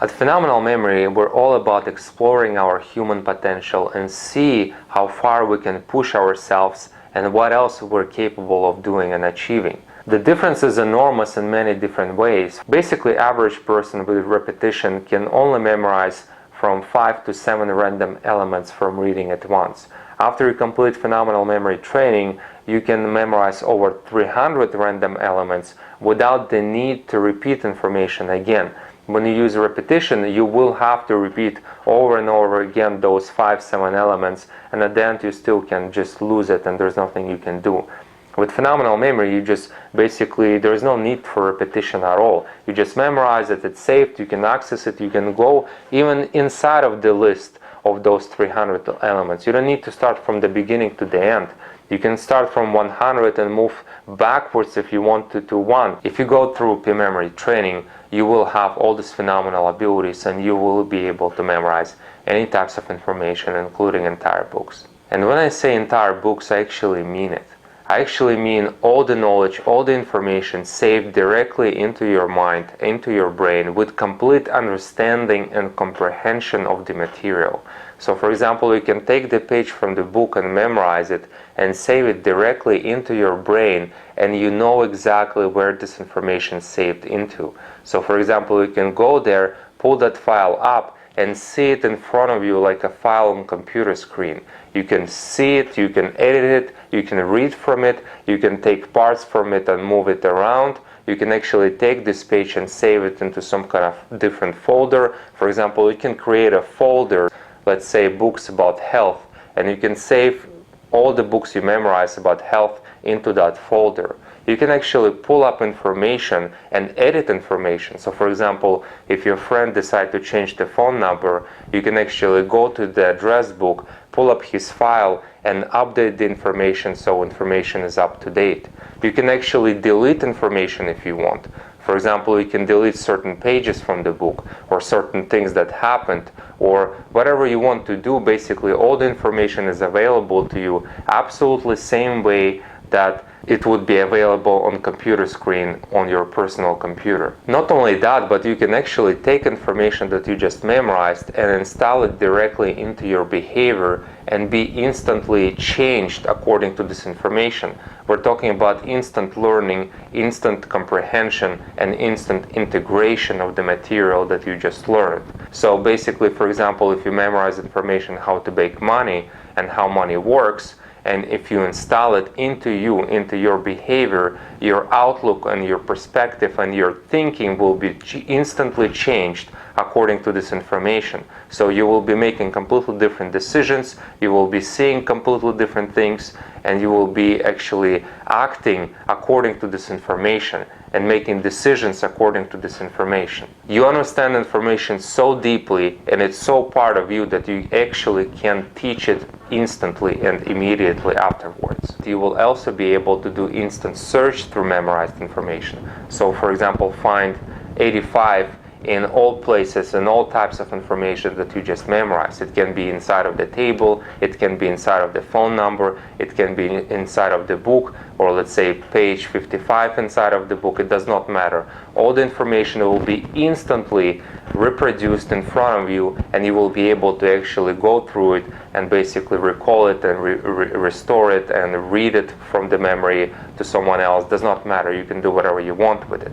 At Phenomenal Memory, we're all about exploring our human potential and see how far we can push ourselves and what else we're capable of doing and achieving. The difference is enormous in many different ways. Basically, average person with repetition can only memorize from 5 to 7 random elements from reading at once. After you complete Phenomenal Memory training, you can memorize over 300 random elements without the need to repeat information again. When you use repetition, you will have to repeat over and over again those 5-7 elements, and at the end you still can just lose it and there's nothing you can do. With Phenomenal Memory, you just basically, there's no need for repetition at all. You just memorize it, it's saved, you can access it, you can go even inside of the list of those 300 elements. You don't need to start from the beginning to the end. You can start from 100 and move backwards if you want to 1. If you go through Pmemory training, you will have all these phenomenal abilities and you will be able to memorize any types of information, including entire books. And when I say entire books, I actually mean it. I actually mean all the knowledge, all the information saved directly into your mind, into your brain, with complete understanding and comprehension of the material. So for example, you can take the page from the book and memorize it and save it directly into your brain, and you know exactly where this information is saved into. So for example, you can go there, pull that file up, and see it in front of you like a file on computer screen. You can see it, you can edit it, you can read from it, you can take parts from it and move it around. You can actually take this page and save it into some kind of different folder. For example, you can create a folder, let's say books about health, and you can save all the books you memorize about health into that folder. You can actually pull up information and edit information. So for example, if your friend decides to change the phone number, you can actually go to the address book, pull up his file and update the information so information is up to date. You can actually delete information if you want. For example, you can delete certain pages from the book or certain things that happened, or whatever you want to do. Basically, all the information is available to you absolutely same way that it would be available on computer screen on your personal computer. Not only that, but you can actually take information that you just memorized and install it directly into your behavior and be instantly changed according to this information. We're talking about instant learning, instant comprehension, and instant integration of the material that you just learned. So basically, for example, if you memorize information how to make money and how money works, and if you install it into your behavior, your outlook and your perspective and your thinking will be instantly changed according to this information. So you will be making completely different decisions, you will be seeing completely different things, and you will be actually acting according to this information and making decisions according to this information. You understand information so deeply and it's so part of you that you actually can teach it instantly and immediately afterwards. You will also be able to do instant search through memorized information. So for example, find 85 in all places and all types of information that you just memorized. It can be inside of the table, it can be inside of the phone number, it can be inside of the book, or let's say page 55 inside of the book. It does not matter. All the information will be instantly reproduced in front of you, and you will be able to actually go through it and basically recall it and restore it and read it from the memory to someone else. Does not matter. You can do whatever you want with it.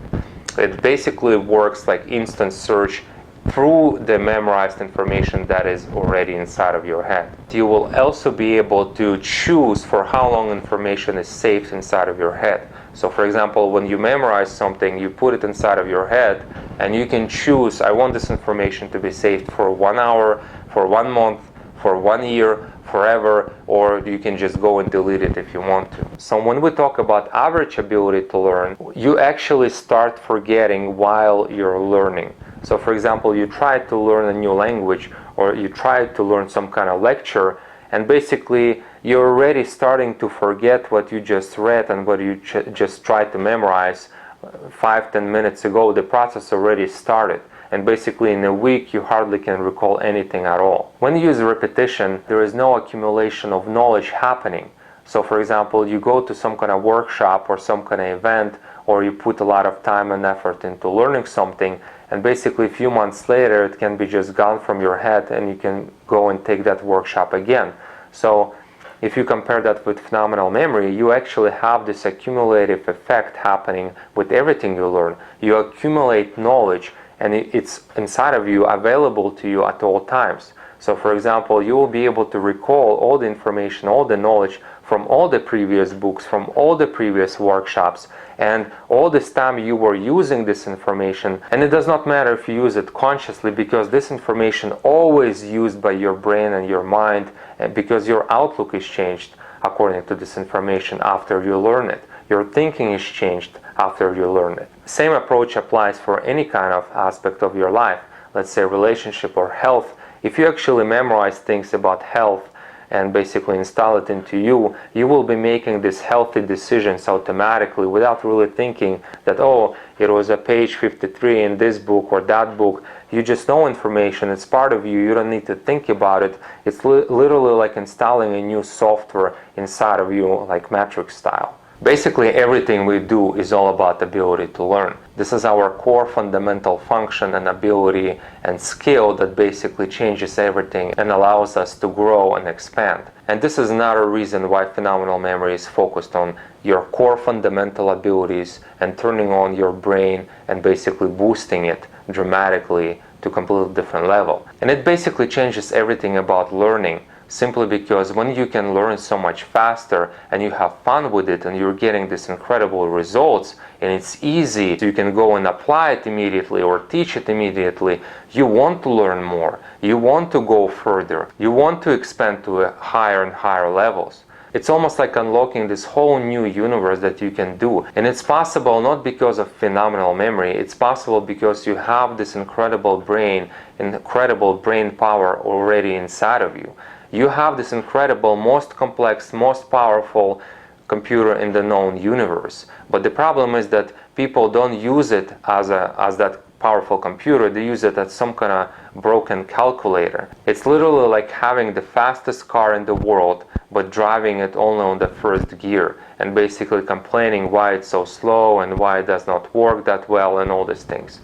It basically works like instant search through the memorized information that is already inside of your head. You will also be able to choose for how long information is saved inside of your head. So for example, when you memorize something, you put it inside of your head and you can choose, I want this information to be saved for 1 hour, for 1 month, for 1 year, forever, or you can just go and delete it if you want to. So when we talk about average ability to learn, you actually start forgetting while you're learning. So for example, you try to learn a new language or you try to learn some kind of lecture, and basically you're already starting to forget what you just read and what you just tried to memorize 5-10 minutes ago. The process already started. And basically in a week you hardly can recall anything at all. When you use repetition, there is no accumulation of knowledge happening. So for example, you go to some kind of workshop or some kind of event or you put a lot of time and effort into learning something, and basically a few months later it can be just gone from your head and you can go and take that workshop again. So if you compare that with phenomenal memory, you actually have this accumulative effect happening with everything you learn. You accumulate knowledge and it's inside of you, available to you at all times. So for example, you will be able to recall all the information, all the knowledge from all the previous books, from all the previous workshops, and all this time you were using this information. And it does not matter if you use it consciously, because this information always used by your brain and your mind, and because your outlook is changed according to this information after you learn it. Your thinking is changed after you learn it. Same approach applies for any kind of aspect of your life, let's say relationship or health. If you actually memorize things about health and basically install it into you, you will be making these healthy decisions automatically without really thinking that, oh, it was a page 53 in this book or that book. You just know information, it's part of you, you don't need to think about it. It's literally like installing a new software inside of you, like Matrix style. Basically everything we do is all about the ability to learn. This is our core fundamental function and ability and skill that basically changes everything and allows us to grow and expand. And this is another reason why phenomenal memory is focused on your core fundamental abilities and turning on your brain and basically boosting it dramatically to a completely different level. And it basically changes everything about learning, simply because when you can learn so much faster and you have fun with it and you're getting these incredible results and it's easy, so you can go and apply it immediately or teach it immediately, you want to learn more, you want to go further, you want to expand to higher and higher levels. It's almost like unlocking this whole new universe that you can do. And it's possible not because of phenomenal memory, it's possible because you have this incredible brain power already inside of you. You have this incredible, most complex, most powerful computer in the known universe. But the problem is that people don't use it as that powerful computer, they use it as some kind of broken calculator. It's literally like having the fastest car in the world, but driving it only on the first gear, and basically complaining why it's so slow and why it does not work that well and all these things.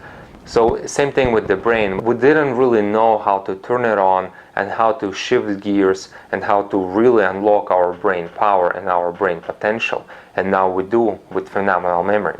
So same thing with the brain. We didn't really know how to turn it on and how to shift gears and how to really unlock our brain power and our brain potential. And now we do with phenomenal memory.